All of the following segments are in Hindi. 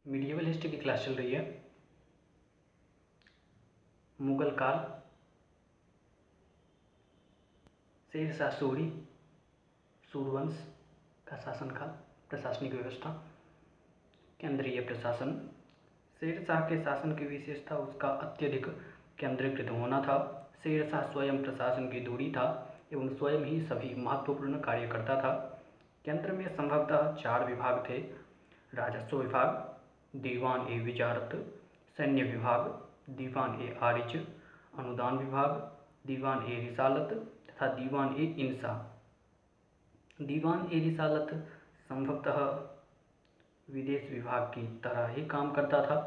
मीडिएवल हिस्ट्री की क्लास चल रही है। मुगल काल, शेरशाह सूरी, सूरवंश का शासनकाल, प्रशासनिक व्यवस्था, केंद्रीय प्रशासन। शेरशाह के शासन की विशेषता उसका अत्यधिक केंद्रीकृत होना था। शेरशाह स्वयं प्रशासन की दूरी था एवं स्वयं ही सभी महत्वपूर्ण कार्य करता था। केंद्र में संभवतः 4 विभाग थे: राजस्व विभाग, दीवान ए विजारत, सैन्य विभाग, दीवान ए आरिज, अनुदान विभाग, दीवान ए रिसालत तथा दीवान ए इंसा। दीवान ए रिसालत संभवतः विदेश विभाग की तरह ही काम करता था।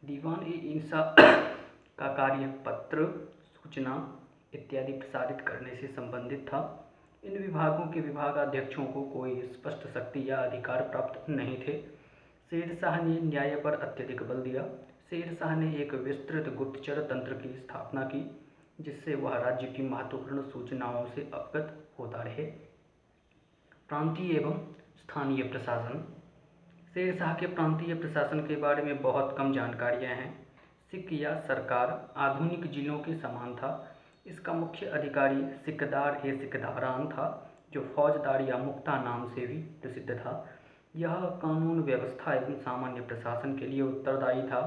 दीवान ए इंसा का कार्य पत्र, सूचना इत्यादि प्रसारित करने से संबंधित था। इन विभागों के विभागाध्यक्षों को कोई स्पष्ट शक्ति या अधिकार प्राप्त नहीं थे। शेरशाह ने न्याय पर अत्यधिक बल दिया। शेरशाह ने एक विस्तृत गुप्तचर तंत्र की स्थापना की, जिससे वह राज्य की महत्वपूर्ण सूचनाओं से अवगत होता रहे। प्रांतीय एवं स्थानीय प्रशासन। शेरशाह के प्रांतीय प्रशासन के बारे में बहुत कम जानकारियां हैं। सिख या सरकार आधुनिक जिलों के समान था। इसका मुख्य अधिकारी सिकदार ए सिकदारान था, जो फौजदार या मुक्ता नाम से भी प्रसिद्ध था। यह कानून व्यवस्था एवं सामान्य प्रशासन के लिए उत्तरदायी था।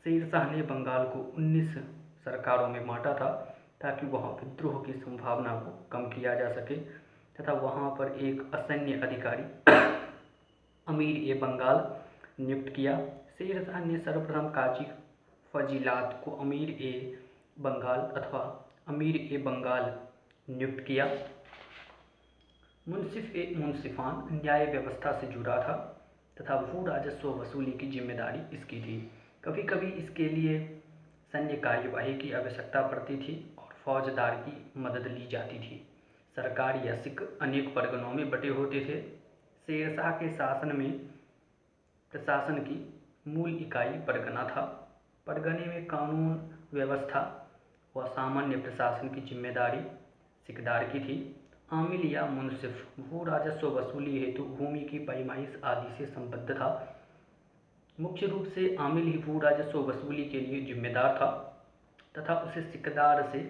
शेरशाह ने बंगाल को 19 सरकारों में बांटा था, ताकि वहाँ विद्रोह की संभावना को कम किया जा सके तथा वहाँ पर एक असैन्य अधिकारी अमीर ए बंगाल नियुक्त किया। शेरशाह ने सर्वप्रथम काजी फजीलात को अमीर ए बंगाल अथवा अमीर ए बंगाल नियुक्त किया। मुंसिफ ए मुंसिफान न्याय व्यवस्था से जुड़ा था तथा भू राजस्व वसूली की जिम्मेदारी इसकी थी। कभी कभी इसके लिए सैन्य कार्यवाही की आवश्यकता पड़ती थी और फौजदार की मदद ली जाती थी। सरकार या सिख अनेक परगनों में बटे होते थे। शेरशाह के शासन में प्रशासन की मूल इकाई परगना था। परगने में कानून व्यवस्था व सामान्य प्रशासन की जिम्मेदारी सिकदार की थी। आमिल या मुंसिफ भू राजस्व वसूली हेतु भूमि की पैमाइश आदि से संबद्ध था। मुख्य रूप से आमिल ही भू राजस्व वसूली के लिए जिम्मेदार था तथा उसे सिकदार से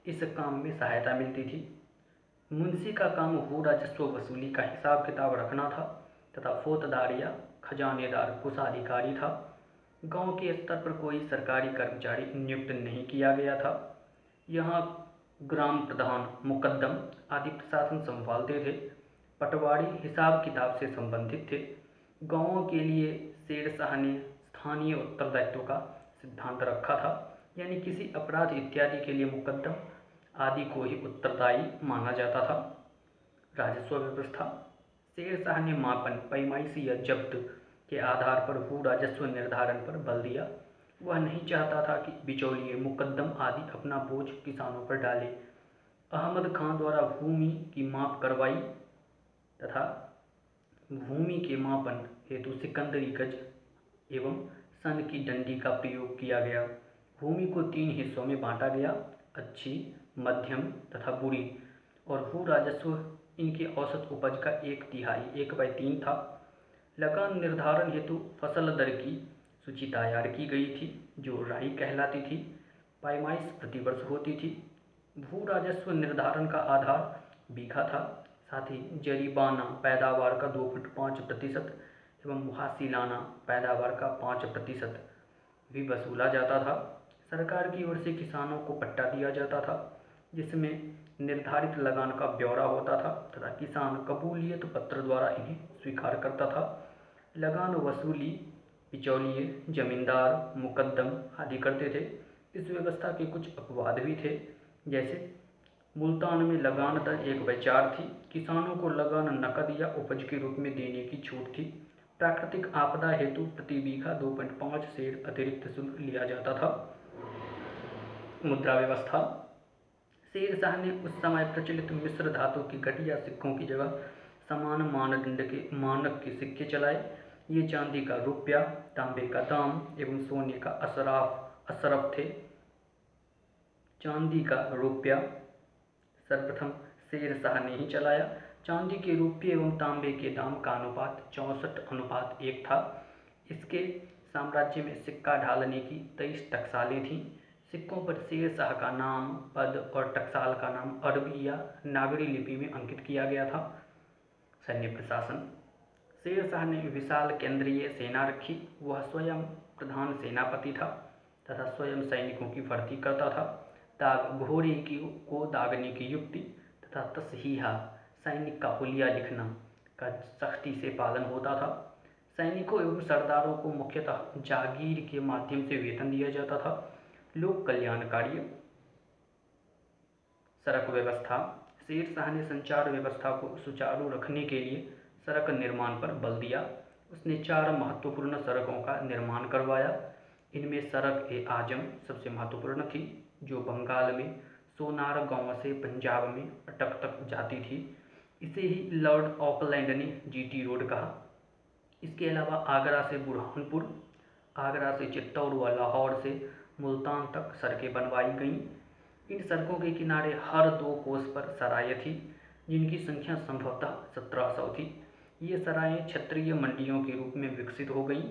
इस काम में सहायता मिलती थी। मुंशी का काम भू राजस्व वसूली का हिसाब किताब रखना था तथा फौजदार या खजानेदार कोषाधिकारी था। गांव के स्तर पर कोई सरकारी कर्मचारी नियुक्त नहीं किया गया था। यहाँ ग्राम प्रधान, मुकद्दम आदि प्रशासन संभालते थे। पटवारी हिसाब किताब से संबंधित थे। गांवों के लिए शेरशाह ने स्थानीय उत्तरदायित्व का सिद्धांत रखा था, यानी किसी अपराध इत्यादि के लिए मुकद्दम आदि को ही उत्तरदायी माना जाता था। राजस्व व्यवस्था। शेरशाह ने मापन, पैमाइशी या जब्त के आधार पर भू राजस्व निर्धारण पर बल दिया। वह नहीं चाहता था कि बिचौलिए, मुकद्दम आदि अपना बोझ किसानों पर डाले। अहमद खां द्वारा भूमि की माप करवाई तथा भूमि के मापन हेतु सिकंदरी गज एवं सन की डंडी का प्रयोग किया गया। भूमि को 3 हिस्सों में बांटा गया: अच्छी, मध्यम तथा बुरी, और भू राजस्व इनके औसत उपज का 1/3 1/3 था। लगान निर्धारण हेतु फसल दर की सूची तैयार की गई थी, जो राई कहलाती थी। पैमाइश प्रतिवर्ष होती थी। भू राजस्व निर्धारण का आधार बीघा था। साथ ही जरीबाना पैदावार का 2.5% एवं मुहासिलाना पैदावार का 5% भी वसूला जाता था। सरकार की ओर से किसानों को पट्टा दिया जाता था, जिसमें निर्धारित लगान का ब्यौरा होता था तथा किसान कबूलियत पत्र द्वारा इन्हें स्वीकार करता था। लगान वसूली बिचौलिए, जमींदार, मुकद्दम आदि करते थे। इस व्यवस्था के कुछ अपवाद भी थे, जैसे मुल्तान में लगान दर 1/4 थी। किसानों को लगान नकद या उपज के रूप में देने की छूट थी। प्राकृतिक आपदा हेतु प्रति बीघा 2.5 सेर अतिरिक्त शुल्क लिया जाता था। मुद्रा व्यवस्था। शेरशाह ने उस समय प्रचलित मिश्र धातु की घटिया सिक्कों की जगह समान मानदंड के मानक के सिक्के चलाए। ये चांदी का रुपया, तांबे का दाम एवं सोने का अशरफ थे। चांदी का रुपया सर्वप्रथम शेरशाह ने ही चलाया। चांदी के रुपये एवं तांबे के दाम का अनुपात 64:1 था। इसके साम्राज्य में सिक्का ढालने की 23 टकसालें थीं। सिक्कों पर शेर शाह का नाम, पद और टकसाल का नाम अरबी या नागरी लिपि में अंकित किया गया था। सैन्य प्रशासन। शेर शाह ने विशाल केंद्रीय सेना रखी। वह स्वयं प्रधान सेनापति था तथा स्वयं सैनिकों की भर्ती करता था। घोड़े को दागने की युक्ति तथा तस्हीहा सैनिक का हुलिया लिखना का सख्ती से पालन होता था। सैनिकों एवं सरदारों को मुख्यतः जागीर के माध्यम से वेतन दिया जाता था। लोक कल्याण कार्य। सड़क व्यवस्था। शेर शाह ने संचार व्यवस्था को सुचारू रखने के लिए सड़क निर्माण पर बल दिया। उसने 4 महत्वपूर्ण सड़कों का निर्माण करवाया। इनमें सड़क-ए-आजम सबसे महत्वपूर्ण थी, जो बंगाल में सोनार गांव से पंजाब में अटक तक जाती थी। इसे ही लॉर्ड ऑकलैंड ने जीटी रोड कहा। इसके अलावा आगरा से बुरहानपुर, आगरा से चित्तौड़ व लाहौर से मुल्तान तक सड़कें बनवाई गईं। इन सड़कों के किनारे हर 2 कोस पर सराय थी, जिनकी संख्या संभवतः 1700 थी। ये सरायें क्षत्रिय मंडियों के रूप में विकसित हो गईं।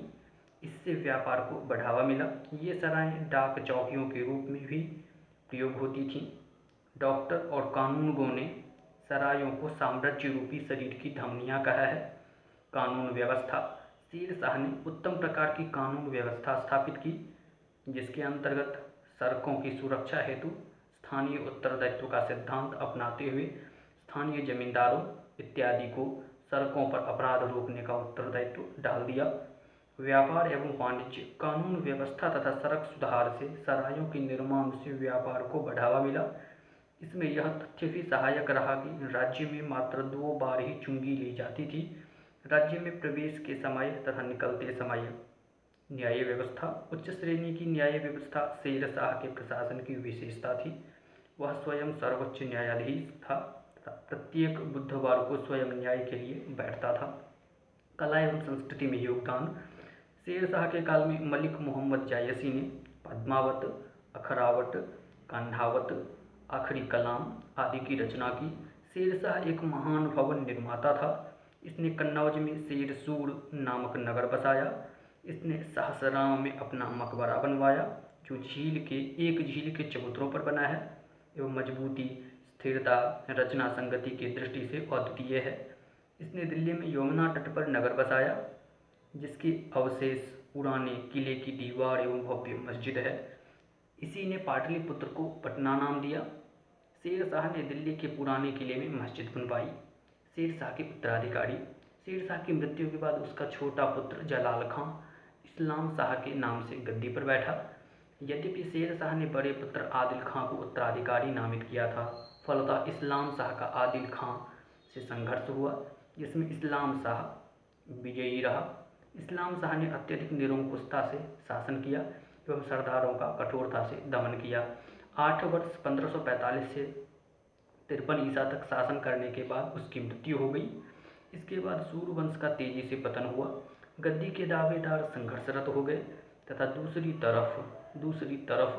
इससे व्यापार को बढ़ावा मिला। ये सरायें डाक चौकियों के रूप में भी प्रयोग होती थीं। डॉक्टर और कानूनगों ने सरायों को साम्राज्य रूपी शरीर की धमनियाँ कहा है। कानून व्यवस्था। शेर शाह ने उत्तम प्रकार की कानून व्यवस्था स्थापित की, जिसके अंतर्गत सड़कों की सुरक्षा हेतु स्थानीय उत्तरदायित्व का सिद्धांत अपनाते हुए स्थानीय जमींदारों इत्यादि को सड़कों पर अपराध रोकने का उत्तरदायित्व डाल दिया। व्यापार एवं वाणिज्य। कानून व्यवस्था तथा सड़क सुधार से सरायों के निर्माण से व्यापार को बढ़ावा मिला। इसमें यह तथ्य भी सहायक रहा कि राज्य में मात्र 2 बार ही चुंगी ली जाती थी, राज्य में प्रवेश के समय तथा निकलते समय। न्याय व्यवस्था। उच्च श्रेणी की न्याय व्यवस्था शेर शाह के प्रशासन की विशेषता थी। वह स्वयं सर्वोच्च न्यायाधीश था तथा प्रत्येक बुधवार को स्वयं न्याय के लिए बैठता था। कला एवं संस्कृति में योगदान। शेर शाह के काल में मलिक मोहम्मद जायसी ने पद्मावत, अखरावट, कान्हावत, आखरी कलाम आदि की रचना की। शेर शाह एक महान भवन निर्माता था। इसने कन्नौज में शेर सूर नामक नगर बसाया। इसने सासाराम में अपना मकबरा बनवाया, जो एक झील के चबूतरों पर बना है एवं मजबूती, स्थिरता, रचना संगति की दृष्टि से अद्वितीय है। इसने दिल्ली में यमुना तट पर नगर बसाया, जिसके अवशेष पुराने किले की दीवार एवं भव्य मस्जिद है। इसी ने पाटलिपुत्र को पटना नाम दिया। शेर शाह ने दिल्ली के पुराने किले में मस्जिद बनवाई। शेर शाह के उत्तराधिकारी। शेर शाह की मृत्यु के बाद उसका छोटा पुत्र जलाल खां इस्लाम शाह के नाम से गद्दी पर बैठा। यद्यपि शेर शाह ने बड़े पुत्र आदिल खां को उत्तराधिकारी नामित किया था, फलतः इस्लाम शाह का आदिल खां से संघर्ष हुआ, जिसमें इस्लाम शाह विजयी रहा। इस्लाम शाह ने अत्यधिक निरंकुशता से शासन किया एवं सरदारों का कठोरता से दमन किया। 8 वर्ष 1545 से 53 ईसा तक शासन करने के बाद उसकी मृत्यु हो गई। इसके बाद सूर्यवंश का तेजी से पतन हुआ। गद्दी के दावेदार संघर्षरत हो गए तथा दूसरी तरफ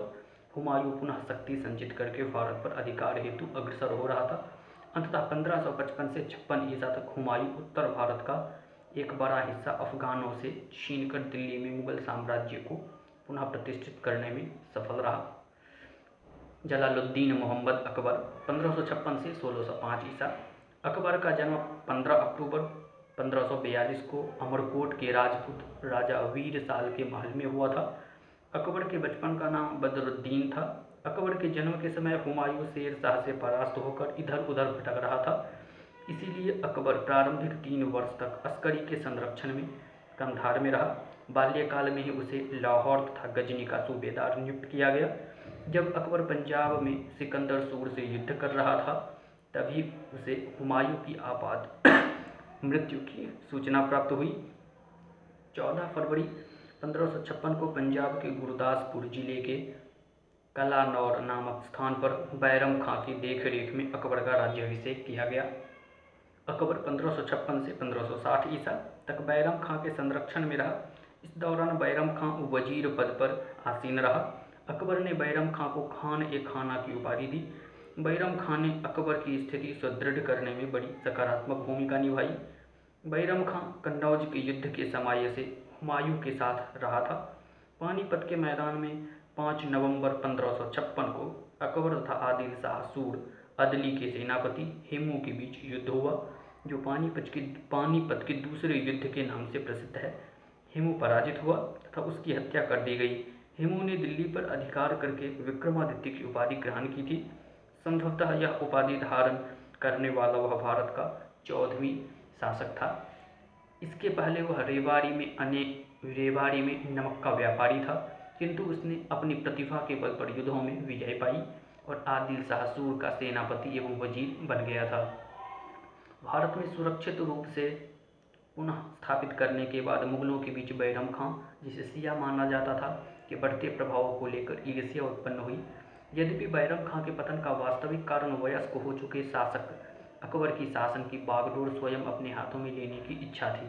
हुमायूं पुनः शक्ति संचित करके भारत पर अधिकार हेतु अग्रसर हो रहा था। अंततः 1555 से 56 ईसा तक हुमायूं उत्तर भारत का एक बड़ा हिस्सा अफगानों से छीनकर दिल्ली में मुगल साम्राज्य को पुनः प्रतिष्ठित करने में सफल रहा। जलालुद्दीन मोहम्मद अकबर 1556 से 1605 ईसा। अकबर का जन्म 15 अक्टूबर 1542 को अमरकोट के राजपूत राजा वीर साल के महल में हुआ था। अकबर के बचपन का नाम बदरुद्दीन था। अकबर के जन्म के समय हुमायूं शेर शाह से परास्त होकर इधर उधर भटक रहा था, इसीलिए अकबर प्रारंभिक 3 वर्ष तक अस्करी के संरक्षण में कंधार में रहा। बाल्यकाल में ही उसे लाहौर तथा गजनी का सूबेदार नियुक्त किया गया। जब अकबर पंजाब में सिकंदर सूर से युद्ध कर रहा था, तभी उसे हुमायूं की आपात मृत्यु की सूचना प्राप्त हुई। 14 फरवरी 1556 को पंजाब के गुरदासपुर जिले के कलानौर नामक स्थान पर बैरम खां की देखरेख में अकबर का राज्याभिषेक किया गया। अकबर 1556 से 1560 ईसा तक बैरम खां के संरक्षण में रहा। इस दौरान बैरम खां वजीर पद पर आसीन रहा। अकबर ने बैरम खां को खान-ए-खाना की उपाधि दी। बैरम खां ने अकबर की स्थिति सुदृढ़ करने में बड़ी सकारात्मक भूमिका निभाई। बैरम खां कन्नौज के युद्ध के समय से हुमायूं के साथ रहा था। पानीपत के मैदान में 5 नवंबर 1556 को अकबर तथा आदिल शाह सूर अदली के सेनापति हेमू के बीच युद्ध हुआ, जो पानीपत के दूसरे युद्ध के नाम से प्रसिद्ध है। हेमू पराजित हुआ तथा उसकी हत्या कर दी गई। हेमू ने दिल्ली पर अधिकार करके विक्रमादित्य की उपाधि ग्रहण की थी। संभवतः यह उपाधि धारण करने वाला वह भारत का 14वां शासक था। इसके पहले वह रेवाड़ी में नमक का व्यापारी था, किंतु उसने अपनी प्रतिभा के बल पर युद्धों में विजय पाई और आदिल शाह सूर का सेनापति एवं वजीर बन गया था। भारत में सुरक्षित रूप से पुनः स्थापित करने के बाद मुगलों के बीच बैरम खां, जिसे शिया माना जाता था, के बढ़ते प्रभाव को लेकर ईर्ष्या उत्पन्न हुई। यद्यपि बैरम खां के पतन का वास्तविक कारण वयस्क हो चुके शासक अकबर की शासन की बागडोर स्वयं अपने हाथों में लेने की इच्छा थी।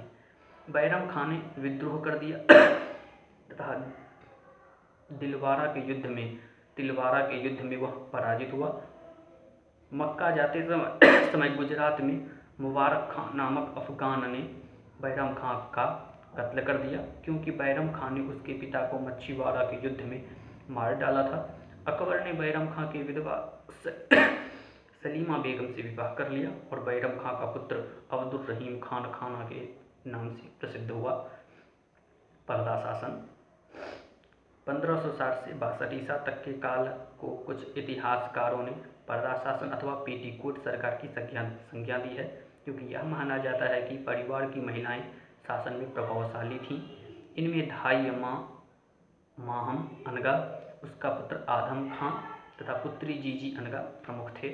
बैरम खां ने विद्रोह कर दिया तथा तिलवारा के युद्ध में वह पराजित हुआ। मक्का जाते समय गुजरात में मुबारक खां नामक अफगान ने बैरम खां का कत्ल कर दिया, क्योंकि बैरम खां ने उसके पिता को मच्छीवाड़ा के युद्ध में मार डाला था। अकबर ने बैरम खां की विधवा सलीमा बेगम से विवाह कर लिया और बैरम खां का पुत्र अब्दुल रहीम खान खाना के नाम से प्रसिद्ध हुआ। पर्दा शासन 1560 से 62 ईसा तक के काल को कुछ इतिहासकारों ने पर्दा शासन अथवा पेटीकोट सरकार की संज्ञा दी है, क्योंकि यह माना जाता है कि परिवार की महिलाएं शासन में प्रभावशाली थीं। इनमें धाई माहम अनगा, उसका पुत्र आदम खां तथा पुत्री जीजी अनगा प्रमुख थे।